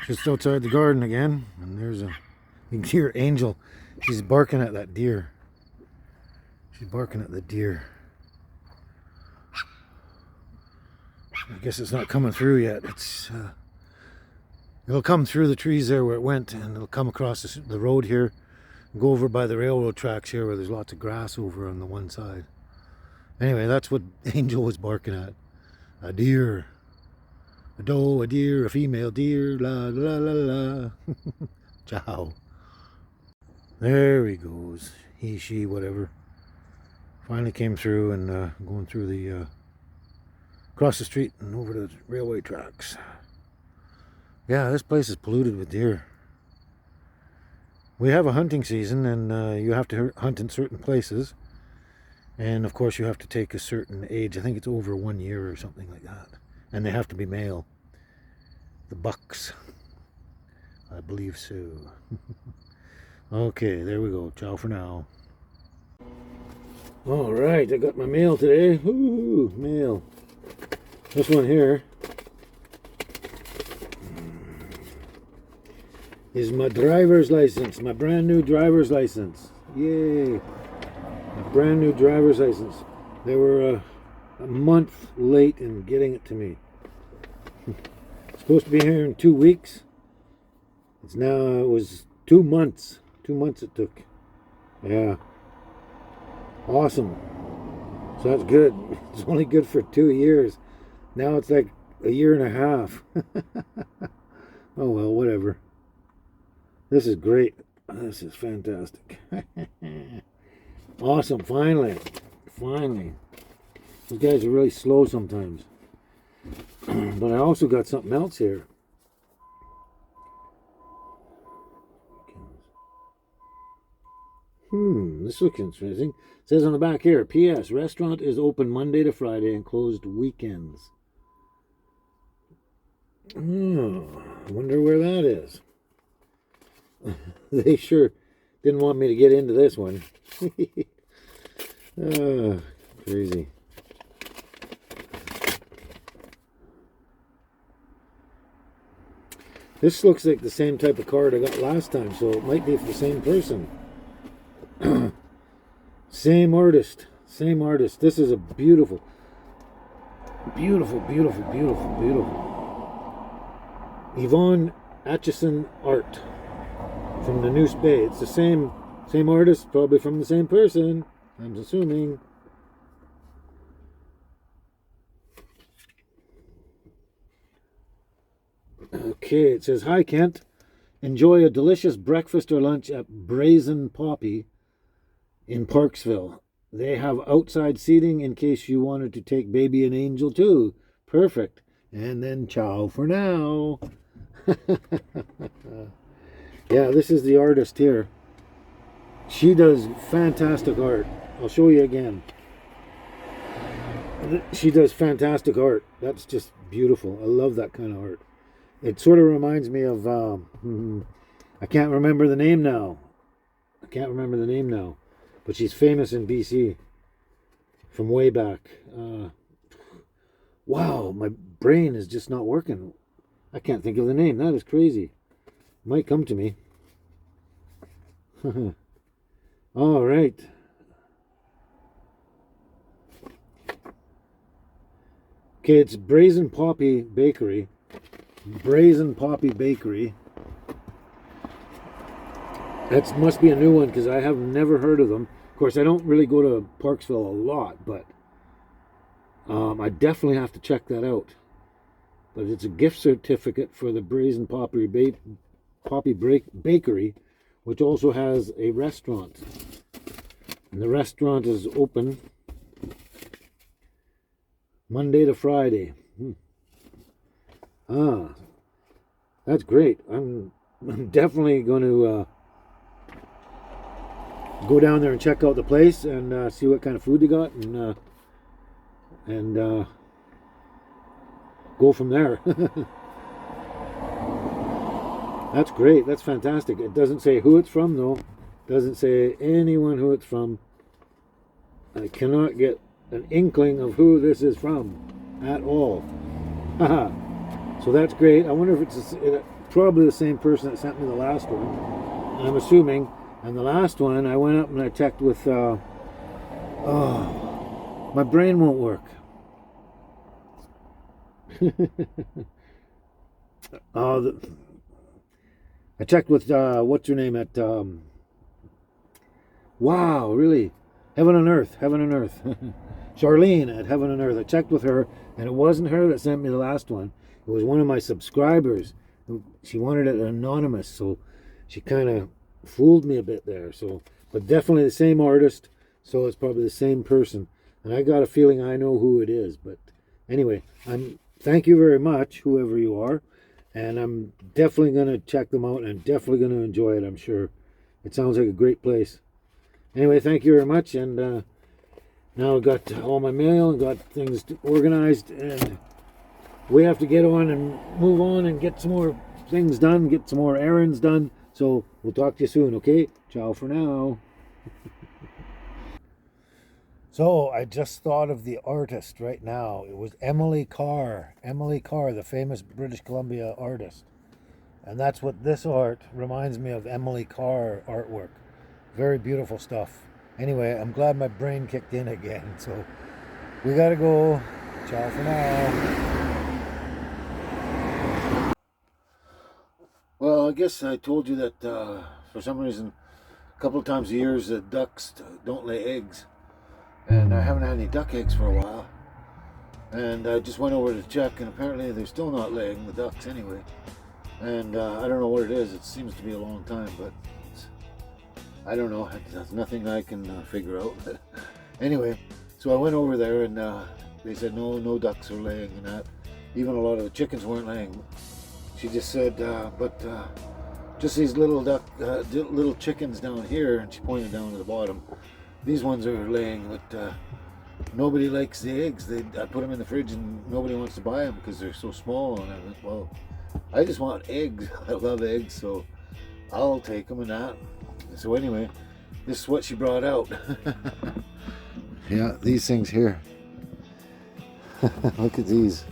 Just outside the garden again, and there's a deer angel. She's barking at that deer. She's barking at the deer. I guess it's not coming through yet. It'll come through the trees there where it went, and it'll come across the road here, and go over by the railroad tracks here where there's lots of grass over on the one side. Anyway, that's what Angel was barking at. A deer. A doe, a deer, a female deer, la la la la. Ciao. There he goes. He, she, whatever. Finally came through and going through the across the street and over to the railway tracks. Yeah, this place is polluted with deer. We have a hunting season, and you have to hunt in certain places. And of course you have to take a certain age. I think it's over 1 year or something like that. And they have to be male. The bucks. I believe so. Okay, there we go. Ciao for now. Alright, I got my mail today. Woo, mail. This one here is my driver's license. My brand new driver's license. Yay. My brand new driver's license. They were a month late in getting it to me. It's supposed to be here in 2 weeks. It was 2 months. 2 months it took. Yeah. Awesome. So that's good. It's only good for 2 years. Now it's like a year and a half. Oh well, whatever. This is great. This is fantastic. Awesome. Finally. Finally. These guys are really slow sometimes. But I also got something else here. This looks interesting. It says on the back here, P.S. Restaurant is open Monday to Friday and closed weekends. Oh, I wonder where that is. They sure didn't want me to get into this one. Oh, crazy. This looks like the same type of card I got last time, so it might be for the same person. Same artist. Same artist. This is a beautiful, beautiful, beautiful, beautiful, beautiful Yvonne Atchison art from the New Spade. It's the same artist, probably from the same person, I'm assuming. Okay, it says, "Hi Kent, enjoy a delicious breakfast or lunch at Brazen Poppy in Parksville. They have outside seating in case you wanted to take baby and Angel too. Perfect. And then ciao for now." Yeah, this is the artist here. She does fantastic art. I'll show you again. She does fantastic art. That's just beautiful. I love that kind of art. It sort of reminds me of, I can't remember the name now. But she's famous in BC from way back. Wow, my brain is just not working. I can't think of the name. That is crazy. Might come to me. All right. Okay, it's Brazen Poppy Bakery. Brazen Poppy Bakery. That must be a new one because I have never heard of them. Of course, I don't really go to Parksville a lot, but I definitely have to check that out. But it's a gift certificate for the Brazen Poppy Bakery, which also has a restaurant. And the restaurant is open Monday to Friday. Ah, that's great. I'm definitely going to go down there and check out the place and see what kind of food they got and go from there. That's great. That's fantastic. It doesn't say who it's from though. Doesn't say anyone who it's from. I cannot get an inkling of who this is from at all. Haha. So that's great. I wonder if it's probably the same person that sent me the last one, I'm assuming. And the last one, I went up and I checked with, my brain won't work. I checked with, what's her name at, wow, really? Heaven on Earth. Charlene at Heaven on Earth. I checked with her, and it wasn't her that sent me the last one. It was one of my subscribers. She wanted it anonymous, so she kind of fooled me a bit there. So, but definitely the same artist, so it's probably the same person. And I got a feeling I know who it is. But anyway, thank you very much, whoever you are. And I'm definitely going to check them out and definitely going to enjoy it, I'm sure. It sounds like a great place. Anyway, thank you very much. And now I've got all my mail and got things organized. And we have to get on and move on and get some more things done, get some more errands done. So we'll talk to you soon, okay? Ciao for now. So I just thought of the artist right now. It was Emily Carr. Emily Carr, the famous British Columbia artist. And that's what this art reminds me of, Emily Carr artwork. Very beautiful stuff. Anyway, I'm glad my brain kicked in again. So we gotta go. Ciao for now. Well, I guess I told you that for some reason, a couple of times a year, the ducks don't lay eggs. And I haven't had any duck eggs for a while. And I just went over to check, and apparently they're still not laying, the ducks anyway. And I don't know what it is. It seems to be a long time, but I don't know. That's nothing I can figure out. Anyway, so I went over there, and they said no ducks are laying and that. Even a lot of the chickens weren't laying. She just said, but just these little little chickens down here, and she pointed down to the bottom. These ones are laying, but nobody likes the eggs. I put them in the fridge, and nobody wants to buy them because they're so small. And I went, well, I just want eggs. I love eggs, so I'll take them and that. So anyway, this is what she brought out. Yeah, these things here. Look at these.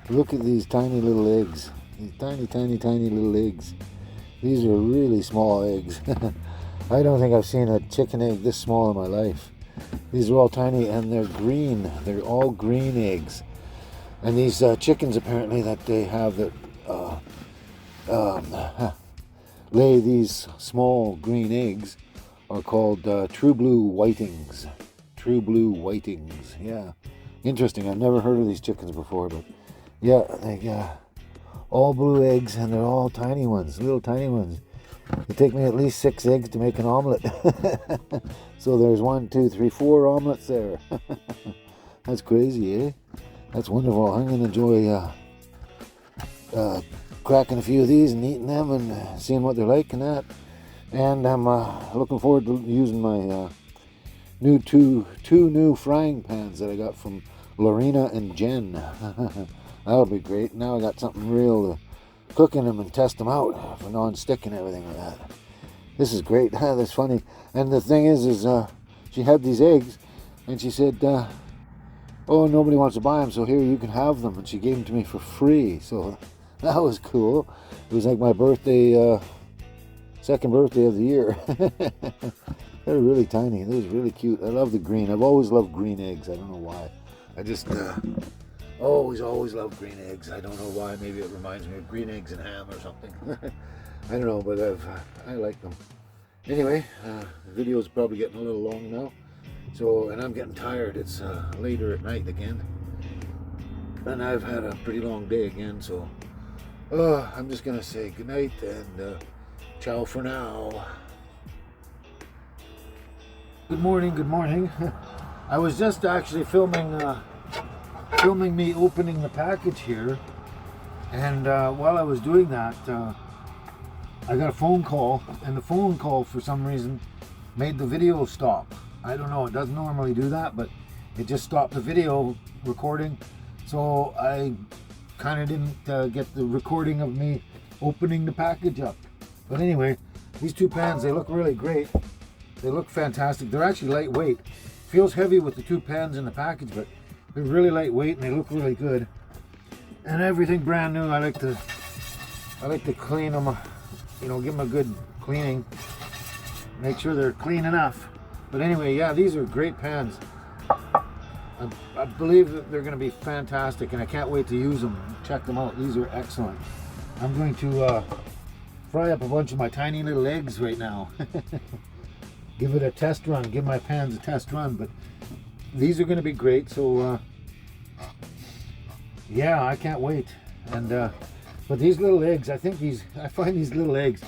Look at these tiny little eggs. These tiny little eggs. These are really small eggs. I don't think I've seen a chicken egg this small in my life. These are all tiny, and they're green. They're all green eggs. And these chickens, apparently, that they have that lay these small green eggs are called true blue whitings. True blue whitings, yeah. Interesting. I've never heard of these chickens before, but yeah, they got all blue eggs, and they're all tiny ones, little tiny ones. It take me at least 6 eggs to make an omelet. So there's 1, 2, 3, 4 omelets there. That's crazy, eh? That's wonderful. I'm gonna enjoy cracking a few of these and eating them and seeing what they're like and that. And I'm looking forward to using my two new frying pans that I got from Lorena and Jen. That'll be great. Now I got something real to cook in them and test them out for non-stick and everything like that. This is great. That's funny. And the thing is she had these eggs, and she said, oh, nobody wants to buy them, so here, you can have them. And she gave them to me for free. So that was cool. It was like my birthday, second birthday of the year. They're really tiny. They're really cute. I love the green. I've always loved green eggs. I don't know why. I just always loved green eggs. I don't know why. Maybe it reminds me of green eggs and ham or something. I don't know, but I like them. Anyway, the video is probably getting a little long now. So, and I'm getting tired. It's later at night again. And I've had a pretty long day again, so I'm just going to say goodnight and ciao for now. Good morning. I was just actually filming me opening the package here, and while I was doing that, I got a phone call, and the phone call for some reason made the video stop. I don't know, it doesn't normally do that, but it just stopped the video recording, so I kind of didn't get the recording of me opening the package up. But anyway, these two pans, they look really great. They look fantastic. They're actually lightweight. Feels heavy with the two pans in the package, but they're really lightweight and they look really good. And everything brand new. I like to clean them, you know, give them a good cleaning. Make sure they're clean enough. But anyway, yeah, these are great pans. I believe that they're going to be fantastic, and I can't wait to use them. Check them out. These are excellent. I'm going to fry up a bunch of my tiny little eggs right now. Give it a test run. Give my pans a test run. But these are going to be great. So yeah, I can't wait. And but these little eggs, I find these little eggs,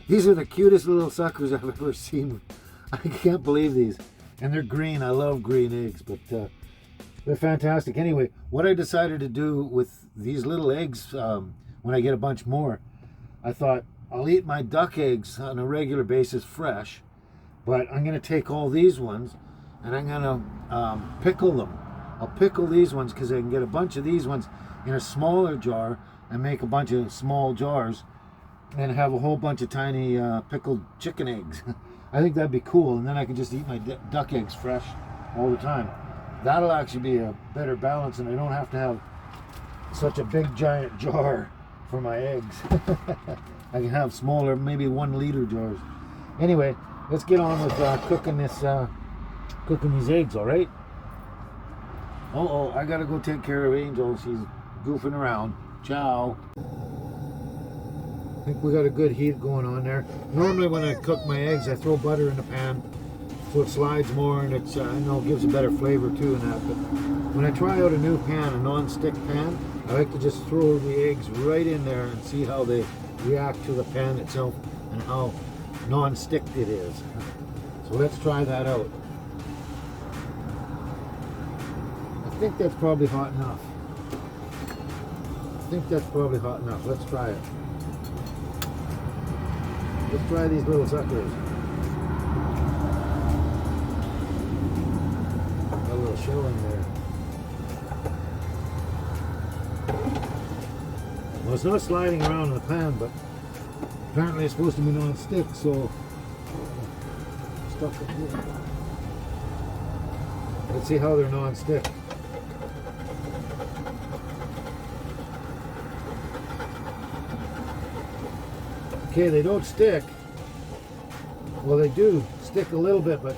these are the cutest little suckers I've ever seen. I can't believe these. And they're green. I love green eggs, but they're fantastic. Anyway, what I decided to do with these little eggs, when I get a bunch more, I thought I'll eat my duck eggs on a regular basis fresh, but I'm going to take all these ones and I'm going to pickle them. I'll pickle these ones because I can get a bunch of these ones in a smaller jar and make a bunch of small jars and have a whole bunch of tiny pickled chicken eggs. I think that'd be cool, and then I can just eat my duck eggs fresh all the time. That'll actually be a better balance, and I don't have to have such a big giant jar for my eggs. I can have smaller, maybe 1 liter jars. Anyway, let's get on with cooking these eggs, all right? I gotta go take care of Angel. She's goofing around. Ciao. I think we got a good heat going on there. Normally when I cook my eggs, I throw butter in the pan so it slides more, and it's I know it gives a better flavor too in that. But when I try out a new pan, a non-stick pan, I like to just throw the eggs right in there and see how they react to the pan itself and how non-stick it is. So let's try that out. I think that's probably hot enough. Let's try it. Let's try these little suckers. Got a little shell in there. Well, it's not sliding around in the pan, but apparently it's supposed to be non-stick, so stuck it here. Let's see how they're non-stick. Okay, they don't stick. Well, they do stick a little bit, but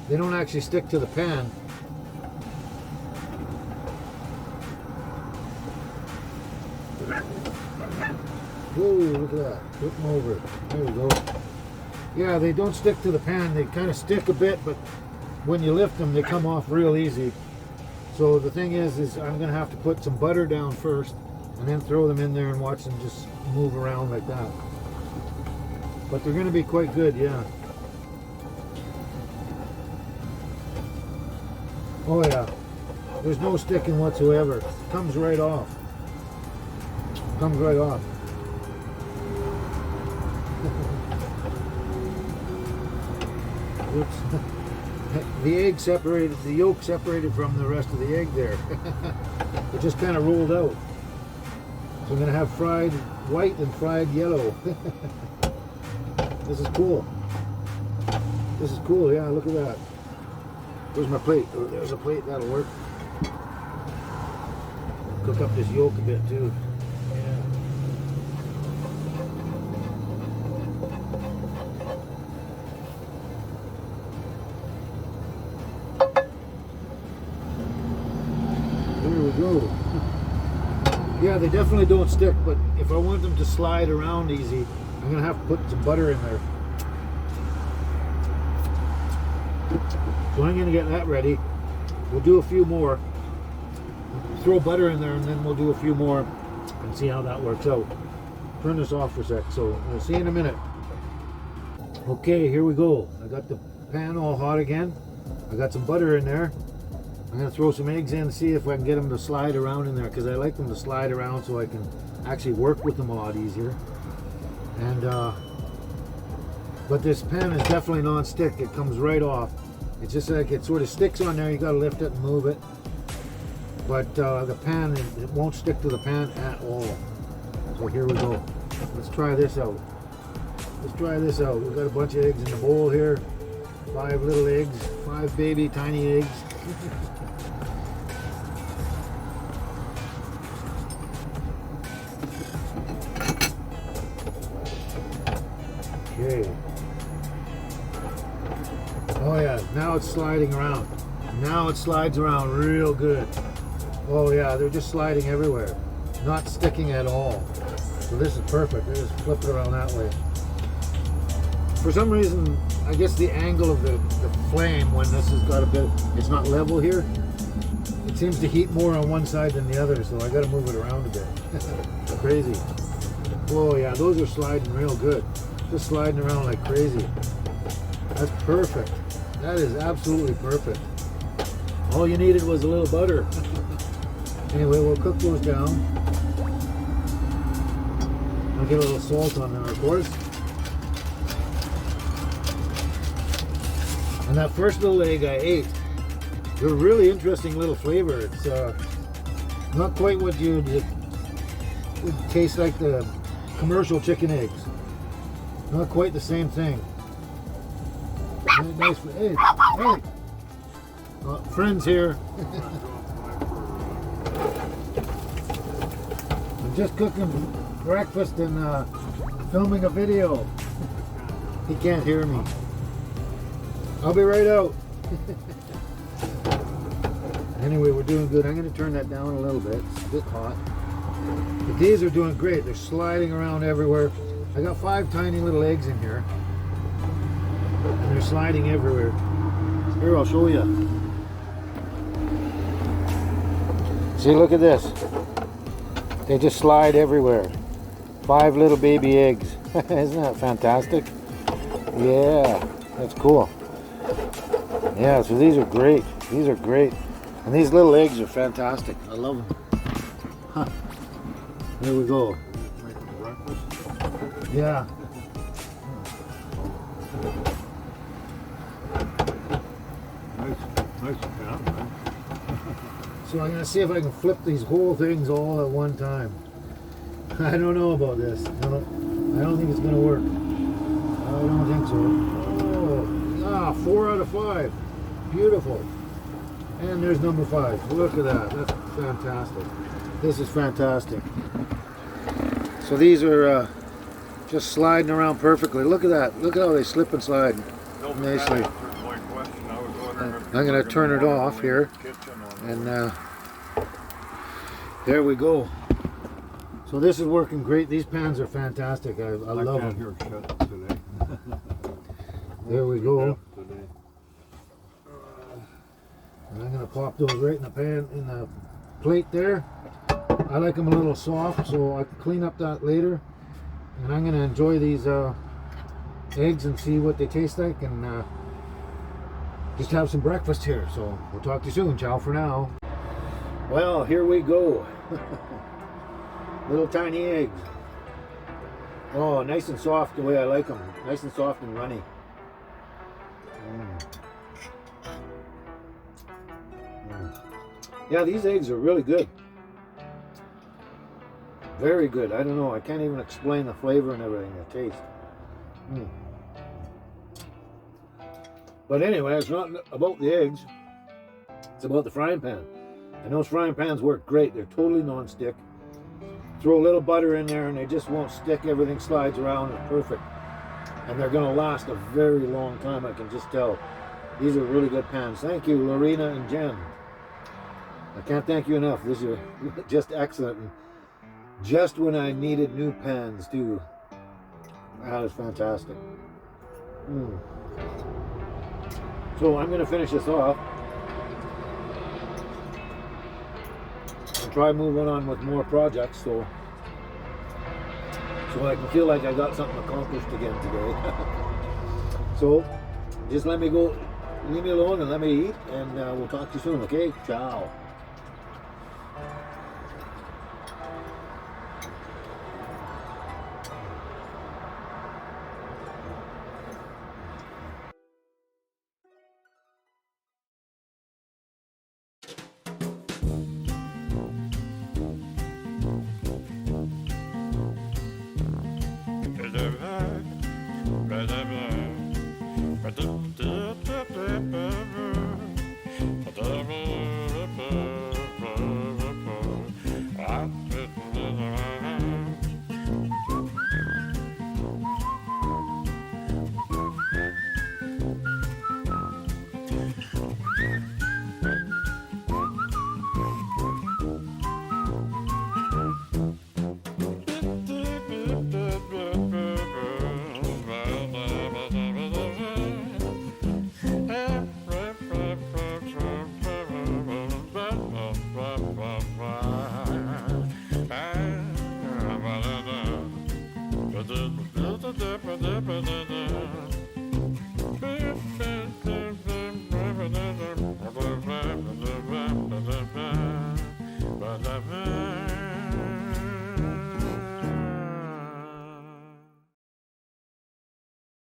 they don't actually stick to the pan. Whoa, look at that. Flip them over. There we go. Yeah, they don't stick to the pan. They kind of stick a bit, but when you lift them, they come off real easy. So the thing is I'm going to have to put some butter down first and then throw them in there and watch them just move around like that. But they're going to be quite good, yeah. Oh yeah, there's no sticking whatsoever. It comes right off. Comes right off. Oops. The egg separated, the yolk separated from the rest of the egg there. It just kind of rolled out. So I'm going to have fried white and fried yellow. This is cool. This is cool, yeah, look at that. Where's my plate? Oh, there's a plate, that'll work. Cook up this yolk a bit too. Yeah. There we go. Yeah, they definitely don't stick, but if I want them to slide around easy, I'm going to have to put some butter in there. So I'm going to get that ready. We'll do a few more. Throw butter in there and then we'll do a few more and see how that works out. Turn this off for a sec. So we'll see you in a minute. Okay, here we go. I got the pan all hot again. I got some butter in there. I'm going to throw some eggs in and see if I can get them to slide around in there, because I like them to slide around so I can actually work with them a lot easier. And but this pan is definitely non-stick. It comes right off. It's just like it sort of sticks on there. You got to lift it and move it. But the pan, it won't stick to the pan at all. So here we go. Let's try this out. Let's try this out. We've got a bunch of eggs in the bowl here. 5 little eggs. 5 baby tiny eggs. Okay. Oh yeah, now it's sliding around. Now it slides around real good. Oh yeah, they're just sliding everywhere. Not sticking at all. So this is perfect. They just flip it around that way. For some reason, I guess the angle of the flame when this has got a bit, it's not level here. It seems to heat more on one side than the other, so I got to move it around a bit. Crazy. Oh yeah, those are sliding real good. Just sliding around like crazy. That's perfect. That is absolutely perfect. All you needed was a little butter. Anyway, we'll cook those down. I'll get a little salt on there, of course. And that first little egg I ate, they're a really interesting little flavor. It's not quite what you'd would taste like the commercial chicken eggs. Not quite the same thing. Nice. Hey, hey. Friends here. I'm just cooking breakfast and filming a video. He can't hear me. I'll be right out. Anyway, we're doing good. I'm going to turn that down a little bit. It's a bit hot. But these are doing great. They're sliding around everywhere. I got 5 tiny little eggs in here. And they're sliding everywhere. Here, I'll show you. See, look at this. They just slide everywhere. 5 little baby eggs. Isn't that fantastic? Yeah, that's cool. Yeah, so these are great. These are great. And these little eggs are fantastic. I love them. Huh. There we go. Yeah. Nice pan, man. So I'm going to see if I can flip these whole things all at one time. I don't know about this. I don't think it's going to work. I don't think so. Oh, 4 out of 5. Beautiful. And there's number 5. Look at that. That's fantastic. This is fantastic. So these are just sliding around perfectly. Look at that. Look at how they slip and slide nicely. I'm going to turn it off here. And there we go. So this is working great. These pans are fantastic. I love them. Hear shut today. There we go. And I'm going to pop those right in the pan, in the plate there. I like them a little soft, so I can clean up that later. And I'm going to enjoy these eggs and see what they taste like, and just have some breakfast here. So we'll talk to you soon. Ciao for now. Well, here we go. Little tiny eggs. Oh, nice and soft the way I like them. Nice and soft and runny. Yeah, these eggs are really good. Very good. I don't know. I can't even explain the flavor and everything, the taste. But anyway, it's not about the eggs. It's about the frying pan. And those frying pans work great. They're totally non-stick. Throw a little butter in there and they just won't stick. Everything slides around. It's perfect. And they're going to last a very long time, I can just tell. These are really good pans. Thank you, Lorena and Jen. I can't thank you enough. These are just excellent. And just when I needed new pans too. That is fantastic. So I'm going to finish this off. And try moving on with more projects so I can feel like I got something accomplished again today. So just let me go, leave me alone and let me eat, and we'll talk to you soon, okay? Ciao. da ba da da